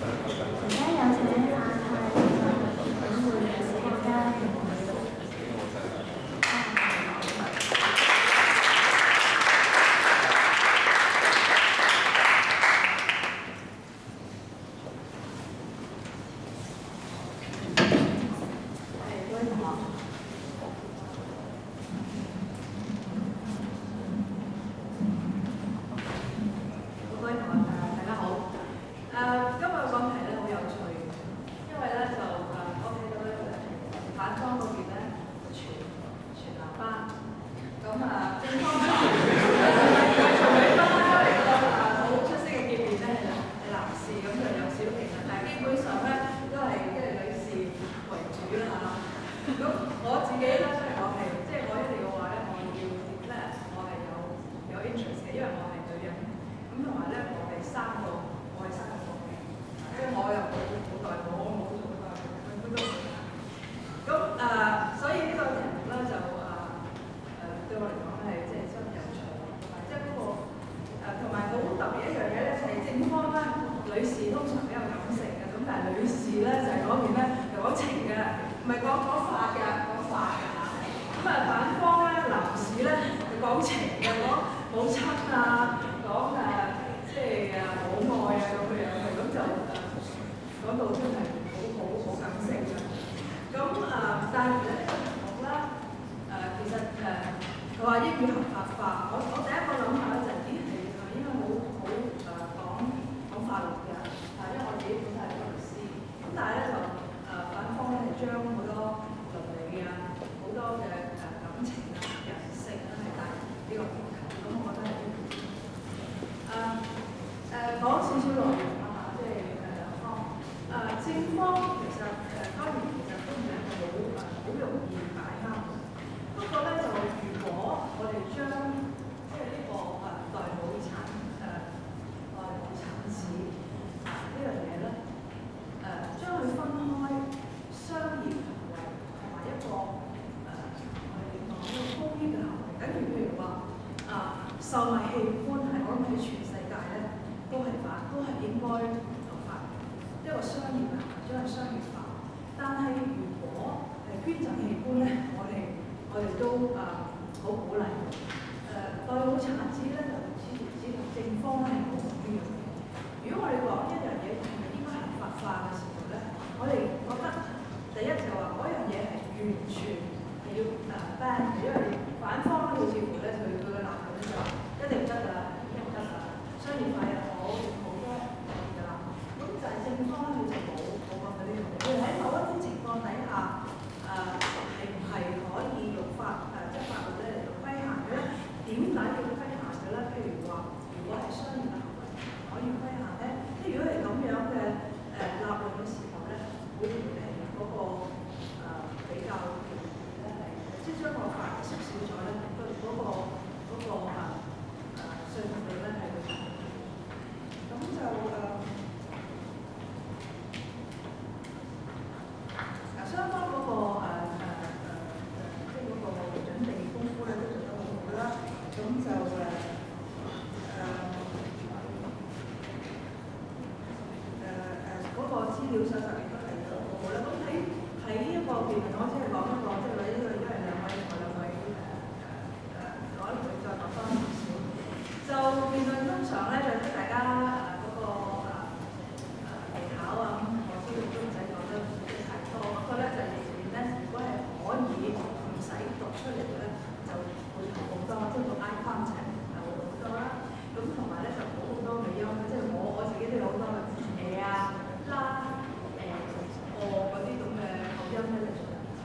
而家有請亞太經濟合作會理事國家聯會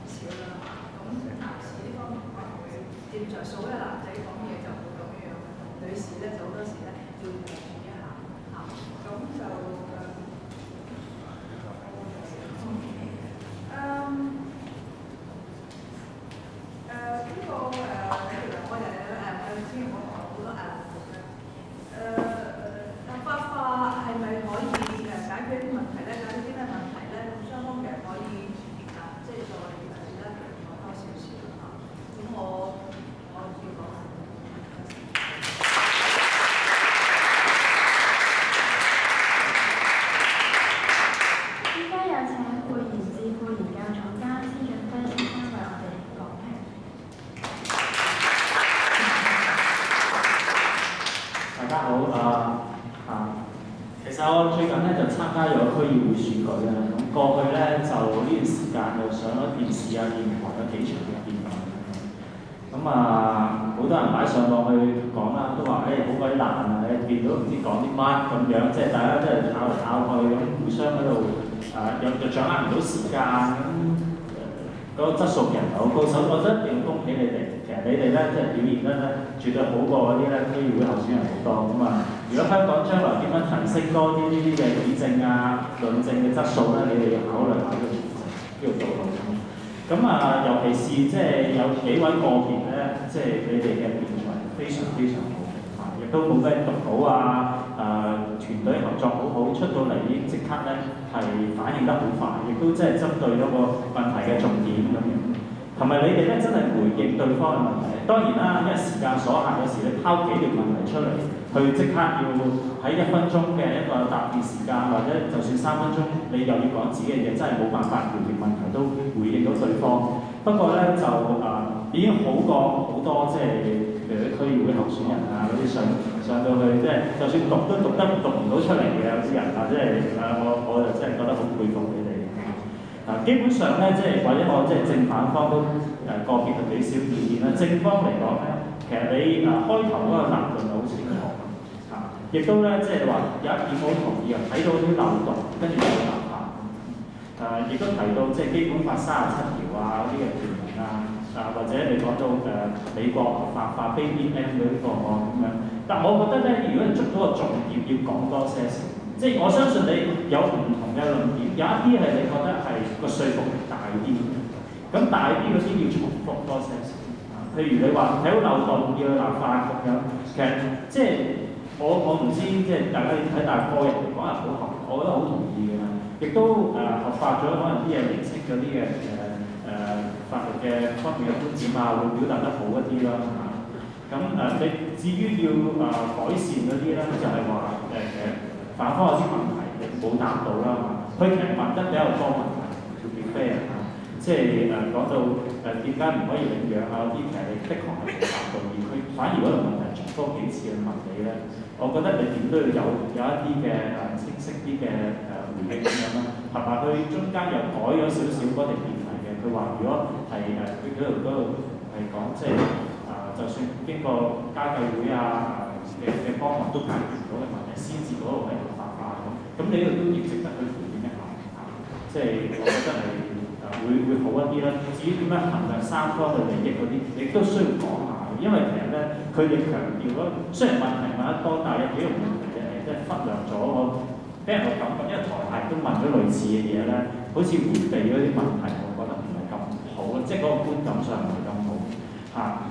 試我最近咧就參加咗區議會選舉啦。咁過去咧就呢段時間又上咗電視啊、電台有幾場嘅辯論。咁好多人擺上網去講啦，都話好鬼難啊！你見到唔知講啲乜咁樣，即係大家都係拗嚟拗去咁，互相喺度又掌握唔到時間咁。嗰個質素其實唔係好高，所以我覺得一定要恭喜你哋。其實你哋咧即係表現得咧，絕對好過嗰啲咧區議會候選人好多咁啊！如果香港將來點樣提升多啲呢啲嘅議政啊、論政嘅質素咧，你哋要考慮下呢個道路。咁尤其是即係有幾位個別咧，即係你哋嘅辯才非常非常好亦都冇咩讀稿團隊合作好好，出到嚟已經即刻咧係反應得好快，亦都即係針對嗰個問題嘅重點咁樣。同埋你哋咧真係回應對方嘅問題。當然啦，因為時間所限，有時你拋幾條問題出嚟，佢即刻要喺1分鐘嘅一個答辯時間，或者就算3分鐘，你又要講自己嘅嘢，真係冇辦法條條問題都回應到對方。不過咧就已經好過好多即係譬如啲區議會候選人啊嗰啲上到去，即係就算讀唔到出嚟嘅有啲人即係我就真係覺得好佩服你哋。基本上咧，即係或者我即係正反方都個別就俾少意見啦。正方嚟講咧，其實你開頭嗰個立論係好清楚亦都咧即係話有一點好同意睇到啲漏洞，跟住有立法。亦都提到即係基本法37條嗰啲嘅條文或者你講到美國合法化 BBM 嗰啲個案咁樣。但我覺得咧，如果你捉到個重點，要講多些少。即係我相信你有唔同嘅論點，有一啲係你覺得係個說服力大啲，咁大啲嗰啲要重複多些少。譬如你話睇到漏洞要立法咁樣，其實即係我唔知即係大家睇大個人嚟講係好合，我覺得好同意嘅。亦都合法咗，可能啲嘢釐清咗啲嘅法律嘅方面嘅觀點會表達得好一啲啦咁你至於要改善嗰啲咧，就係話反方有啲問題你冇答到啦佢其實問得比較多問題 to be fair 即係講到點解唔可以領養嗰啲，其實你的確係冇答到，而佢反而嗰個問題重複幾次去問你咧，我覺得你點都要有一啲嘅清晰啲嘅回應咁樣啦，同埋佢中間又改咗少少嗰條辯題嘅，佢話如果係佢嗰度係講即係就算經過家計會嘅幫忙都解決唔到嘅問題，先至嗰度係合法化咁你呢度都要值得去回應一下即係我覺得係會好一啲啦。至於點樣衡量三方嘅利益嗰啲，亦都需要講下，因為其實咧佢哋強調嗰雖然問題問得多，但係有幾個問題即係忽略咗俾人個感覺，因為台下都問咗類似嘅嘢咧，好似迴避嗰啲問題，我覺得唔係咁好，即係嗰個觀感上唔係咁好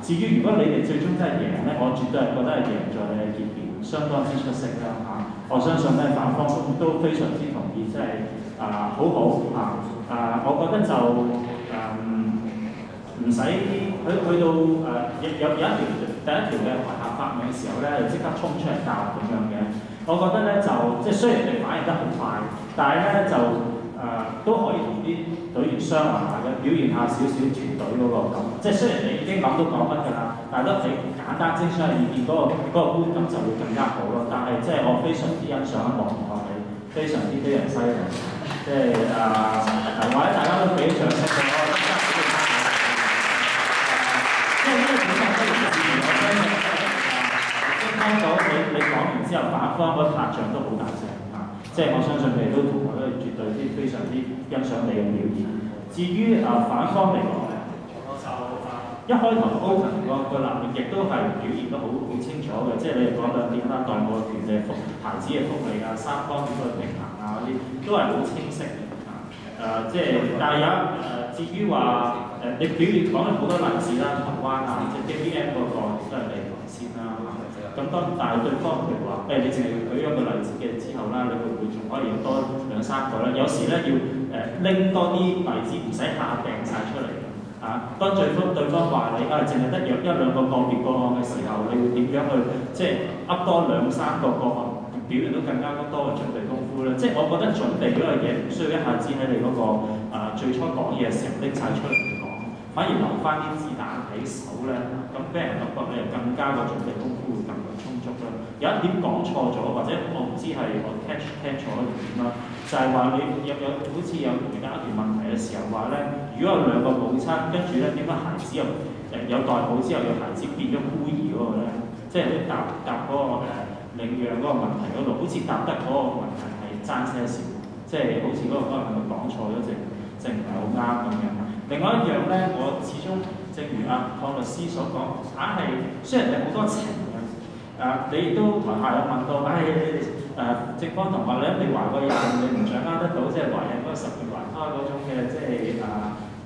至於如果你哋最終真係贏咧，我絕對係覺得係贏在你嘅結辯相當之出色啦我相信咧反方都非常之同意，即係好我覺得就唔使去到有一條第一條嘅台下發問嘅時候咧，就即刻衝出嚟答咁樣嘅。我覺得咧就即係雖然你反應得好快，但係咧就都可以同啲隊員商量下嘅，表現下少少團隊嗰個感。即係雖然你已經諗到講乜㗎啦，但係都你簡單精商嘅意見嗰個觀感就會更加好咯。但係即係我非常之欣賞黃同學你，非常之犀利，即係或者大家都俾掌聲俾我。因為呢個本身都唔自然，我聽到你講完之後，反方嗰拍掌都好大聲即係我相信佢哋都同我都絕對非常之欣賞你嘅表現。至於反方嚟講咧，就一開頭 open 個立場亦都係表現得好清楚嘅，即係你哋講兩點啦，代母嘅權利、孩子嘅福利三方點去平衡嗰啲，都係好清晰嘅即係但係有至於話你表現講咗好多例子啦，台灣即係 BBM 嗰個都係你講先啦咁但係對方譬如話你淨係舉一個例子嘅之後啦，你會唔會仲可以有多2、3個咧？有時咧要拎多啲例子，唔使下掟晒出嚟當對方話你淨係得1、2個個別個案嘅時候，你會點樣去即係噏多2、3個個案，表現到更加多嘅準備功夫咧？即係我覺得準備嗰樣嘢唔需要一下子喺你嗰個最初講嘢嘅時候拎晒出嚟講，反而留翻啲子彈喺手咧，咁俾人感覺你又更加個準備功夫會更加充足。足啦。有一點講錯咗，或者我唔知係我聽錯定點啦，就係話你好似有而家一條問題嘅時候話咧，如果有兩個母親，跟住咧點解孩子有代母之後，有孩子變咗孤兒嗰個咧，即係啲答嗰個領養嗰個問題嗰度，好似答得嗰個問題係爭些少，即係好似嗰個可能係咪講錯咗，正唔係好啱咁樣。另外一樣咧，我始終正如鄺律師所講，硬係雖然係好多情嘅，你都台下有問到，你哋正方同學你懷過孕，你唔掌握得到即係懷孕嗰個10月懷胎嗰種嘅即係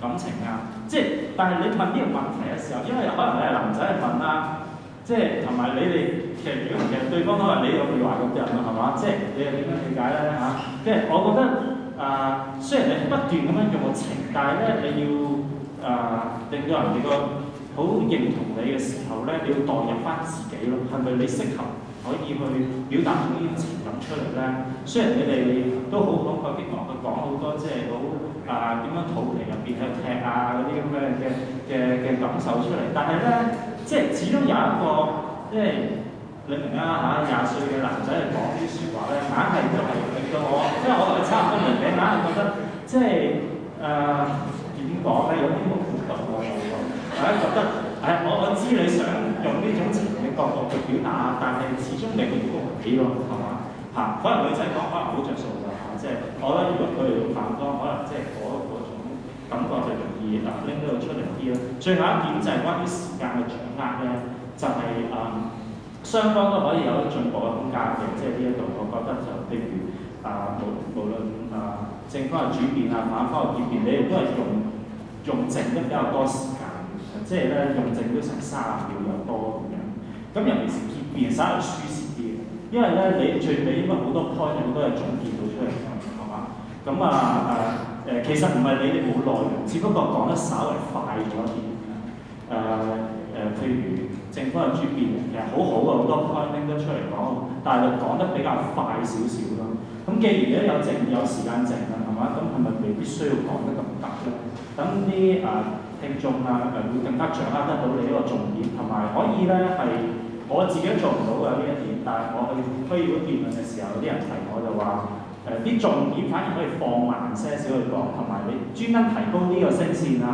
感情啊，即係但係你問呢個問題嘅時候，因為可能你係男仔去問啦，即係同埋你哋其實對方可能你有未懷過孕啊，係嘛？即係你又點樣理解咧嚇？即係我覺得雖然你不斷咁樣用個情，但係咧你要令到人哋個好認同你嘅時候咧，你要代入翻自己咯，係咪你適合可以去表達到呢啲情感出嚟咧？雖然你哋都好激昂去講好多即係好點樣肚皮入邊去踢嗰啲咁嘅感受出嚟，但係咧即係始終有一個即係你明啦嚇，20歲嘅男仔去講啲説話咧，硬係都係令到我，因為我係差唔多年齡，硬係覺得即係點講咧，有啲冇互動覺得我知你想用呢種情嘅角度去表達，但係始終你會唔起咯，係嘛可能女仔講可能好着數㗎即係我覺得如果佢哋用反光，可能即係嗰種感覺就容易拎到出嚟啲咯。最後一點就係關於時間嘅掌握咧，就係雙方都可以有進步嘅空間嘅，即係呢一度我覺得就譬如無論正方嘅轉變反方嘅結變，你哋都係用剩得比較多時間。即係咧用剩都成30秒有多咁樣，咁尤其是結變稍為舒適啲嘅，因為咧你最尾應該好多 point 好多係總結到出嚟嘅，係嘛？咁其實唔係你哋冇內容，只不過講得稍為快咗啲。譬如正方嘅轉變其實好嘅，好多 point 拎得出嚟講，但係講得比較快少少咯。咁既然咧有時間剩啦，係嘛？咁係咪未必需要講得咁急咧？等啲聽眾會更加掌握得到你呢個重點，同埋可以咧係我自己做唔到嘅呢一點，但係我去推嗰辯論嘅時候，有啲人提我就話啲重點反而可以放慢些少去講，同埋你專登提高呢個聲線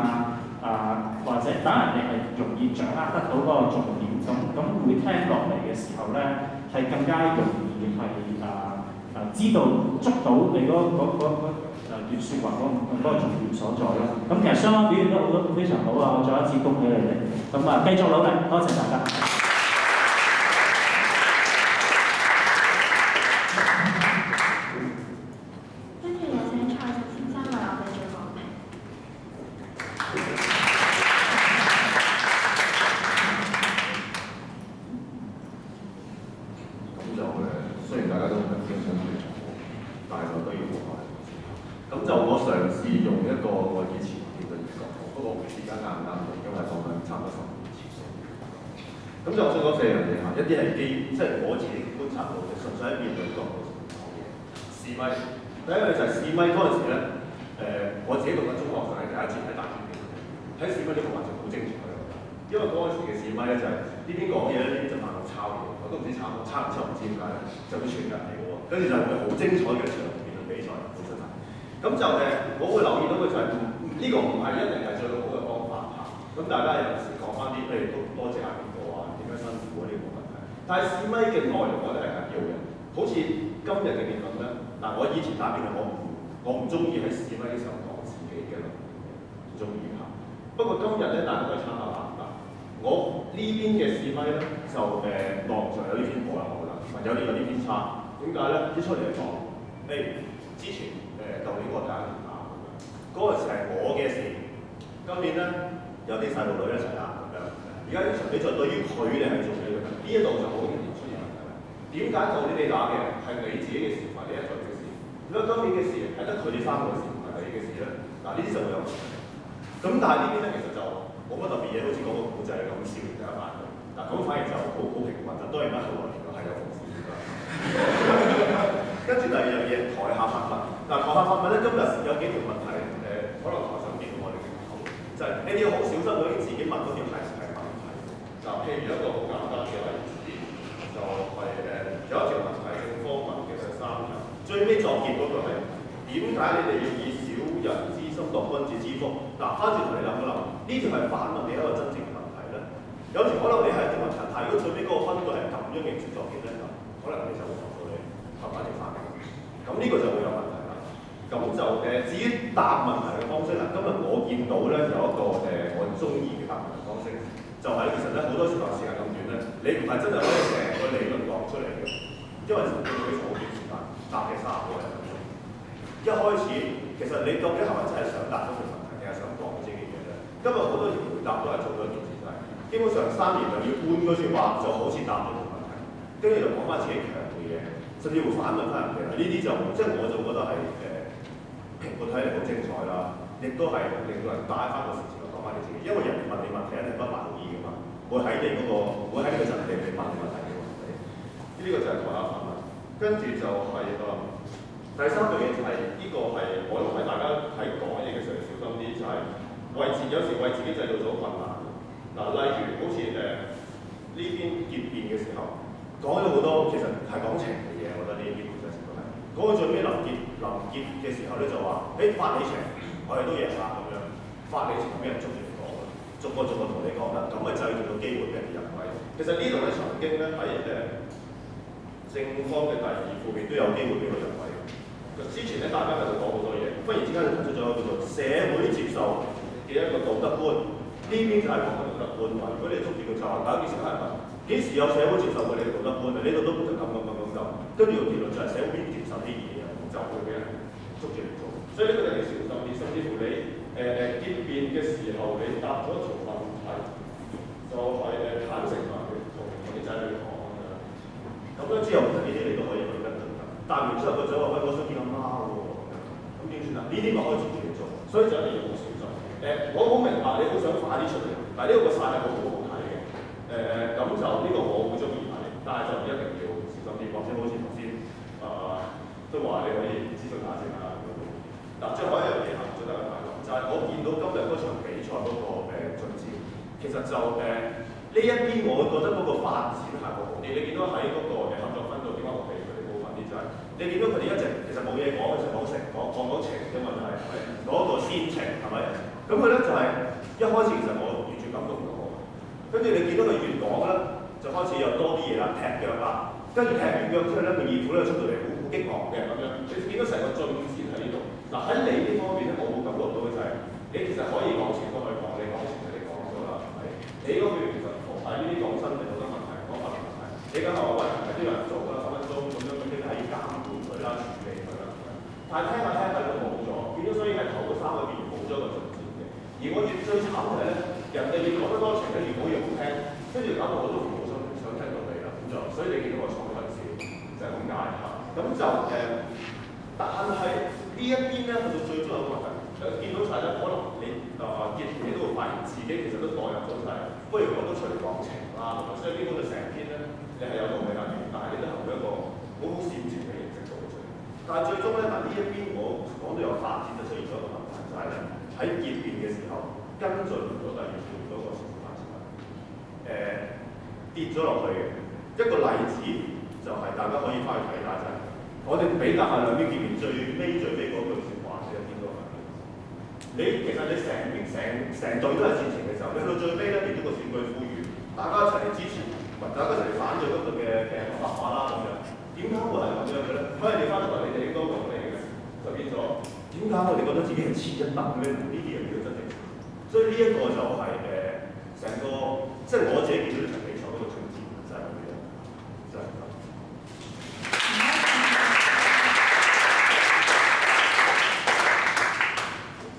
或者等人哋係容易掌握得到嗰個重點，咁會聽落嚟嘅時候咧係更加容易係知道捉到你嗰段説話嗰個重點所在啦。咁其實雙方表現都非常好我再一次恭喜你哋。咁繼續努力，多謝大家。跟住有請蔡直先生為我哋做講評。咁就雖然大家都唔係非常之重要，但係我都要講下。咁就我嘗試用一個我以前見到嘅角度，不過唔知而家啱唔啱用，因為講緊差唔多10年前。咁就我想講4樣嘢嚇，一啲係即係我自己觀察到嘅，純粹喺辯論角度講嘢。試咪，第一個就係試咪嗰陣時咧，我自己讀緊中學就係第一次喺大學嘅，睇試咪呢個環境好精彩嘅，因為嗰陣時嘅試咪咧就係呢邊講嘢咧，呢邊就扮我抄嘢，我都唔知抄唔抄唔知點解，就會傳人嚟嘅喎，跟住就會好精彩嘅場面嘅比賽本身係。咁就我會留意到嘅就係呢個唔係一定係最好嘅方法嚇。咁大家有時講翻啲，譬如都多謝下邊個點樣辛苦呢個問題。但係試咪嘅內容我覺得係緊要嘅，好似今日嘅辯論咧，我以前打辯論我唔中意喺試咪嘅時候講自己嘅論點，唔中意嚇。不過今日咧，大家可以參考下嗱，我呢邊嘅試咪咧就內容上有啲偏頗啦，我覺得，有啲偏差。點解咧？啲出嚟講，之前舊年我第一年打嗰陣時係我嘅事，今年咧有啲細路女一齊打咁樣。而家呢場比賽對於佢哋係做嘅，呢一度就好容易出現問題啦。點解舊年你打嘅係你自己嘅事，唔係你一隊嘅事？如果今年嘅事係得佢哋3個嘅事，唔係你嘅事咧，嗱呢啲就會有問題。咁但係呢邊咧其實就冇乜特別嘢，好似講個古仔咁笑完第一晚咁。嗱咁反而就好平穩。當然啦，後來原來係有同事㗎。跟住第二樣嘢，台下發問。嗱台下發問咧，今日有幾條問題可能台上見到我哋嘅討論，就係你哋要好小心，究竟自己問嗰條題係問題。嗱，譬如一個好簡單嘅例子，就係、有一條問題，正方問嘅第3條，最尾作結嗰個係點解你哋要以小人之心度君子之腹？嗱，翻轉頭你諗一諗，呢條係反問你一個真正嘅問題咧。有時可能你係一條問題，但如果最尾嗰個分數係咁樣形式作結咧，可能你就會學到你合翻條反嘅。咁呢個就會有問題啦。咁就至於答問題嘅方式啦，今日我見到咧有一個我中意嘅答問題方式，就係、其實咧好多時候時間咁短咧，你唔係真係可以成個理論講出嚟嘅，因為佢會好短時間答嘅30個人咁。一開始其實你究竟係咪真係想答嗰條問題，定係想講自己嘅嘢咧？今日好多時回答都係做咗一件事，就係基本上3言2語半句説話就好似答到條問題，跟住就講翻自己強嘅嘢，甚至會反問翻人哋啦。呢啲就即係我就覺得係評判睇嚟好精彩啦，亦都係令到人帶翻個事情去講翻你自己，因為人哋問你問題一定不懷好意噶嘛，會喺你嗰個會喺呢個陣地嚟問你問題嘅喎。呢個就係台下反問，跟住就係第3樣嘢就係呢個係我諗係大家喺講嘢嘅時候要小心啲，就係有時為自己製造咗困難。嗱，例如好似呢邊結辯嘅時候講咗好多，其實係講情嘅嘢，我覺得呢邊本身都係講到最尾臨結嘅時候咧就話，發你情，我哋都贏啦咁樣，發你情俾人捉住嚟講，逐個同你講啦，咁咪製造到機會俾人哋入位。其實呢度咧曾經咧喺正方嘅第2副面都有機會俾佢入位。之前咧大家喺度講好多嘢，忽然之間就提出咗叫做社會接受嘅一個道德觀，呢邊就係講緊道德觀。話如果你捉住佢就話，第一件事係問幾時有社會接受過你嘅道德觀啊？呢度都就咁，跟住個結論就係社會唔接受啲嘢，就會俾人捉住嚟做。所以呢個就要小心啲，甚至乎你結辯嘅時候，你答咗一條問題，就係坦誠同你仔女講咁樣之後，其實呢啲你都可以去跟進㗎。答完之後個仔話：喂，我想見阿媽喎，咁點算啊？呢啲咪可以接住嚟做，所以就一定要好小心。我好明白你好想快啲出嚟，但係呢個個曬係好睇嘅。咁就呢個我會中意睇，但係就一定要小心啲，或者好似頭先都話你可以諮詢下先啦。嗱，最後一樣嘢最大嘅大鑊就係我見到今日嗰場比賽嗰個進展，其實就呢一邊我覺得嗰個發展係好好啲。你見到喺嗰個合作分組點解我俾佢哋高分啲，就係你見到佢哋一直其實冇嘢講，就講情嘅問題，係咪？講個先情係咪？咁佢咧就係一開始其實我完全感動唔到我，跟住你見到佢越講咧，就開始有多啲嘢啦，踢腳啦，跟住踢完腳之後咧，個二虎咧出到嚟好激昂嘅咁樣，你見到成個進展喺呢度。嗱，喺你呢方面咧，我會感覺到嘅就係你其實可以講情都可以講，你講情你講咗啦，係咪？你嗰邊其實喺呢啲講真嘅好多問題，講法律問題，你梗係話喂係都有人做啦，10分鐘咁樣，咁你係要監管佢啦，處理佢啦。但係聽下就冇咗，變咗所以係頭嗰3個月冇咗個進展嘅。而我越最慘嘅係咧，人哋越講得多情咧，越講越好聽，跟住搞到我都唔好想聽到你啦，咁就所以你見到我坐得少，就係咁解嚇。咁就但係呢一邊咧，去到最終有個問題，見到晒咧，可能你結你都會發現自己其實都代入咗晒，不如我都出嚟講情啦，咁所以基本上成篇咧，你係有道理㗎，但係你都係一個好好煽情嘅形式做出嚟。但係最終咧，呢一邊我講到有發展就出現咗一個問題，就係咧喺結辯嘅時候跟進咗第2副嗰個事實發展，跌咗落去嘅一個例子就係大家可以翻去睇下就係。我哋比較下兩邊結辯最尾嗰句説話，你有見到係？你其實你成隊都係煽情嘅時候，你去到最尾咧，連咗個選舉呼籲，大家一齊嚟支持，大家一齊嚟反對嗰個嘅合法化啦咁樣。點解會係咁樣嘅咧？反而你翻出嚟，你哋應該講你嘅，就變咗點解我哋覺得自己係次一等嘅咧？呢啲嘢叫真正。所以呢一個就係成個即係我自己見到呢場比賽嗰個進展就係咁樣，就係咁。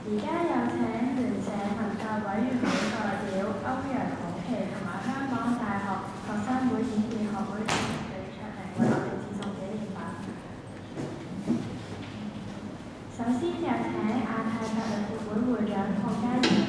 而家有請聯社文教委員會代表歐陽好琪同埋香港大學學生會演變學會主席李卓明為我哋致送紀念品。首先有請亞太法律協會會長鄺家賢。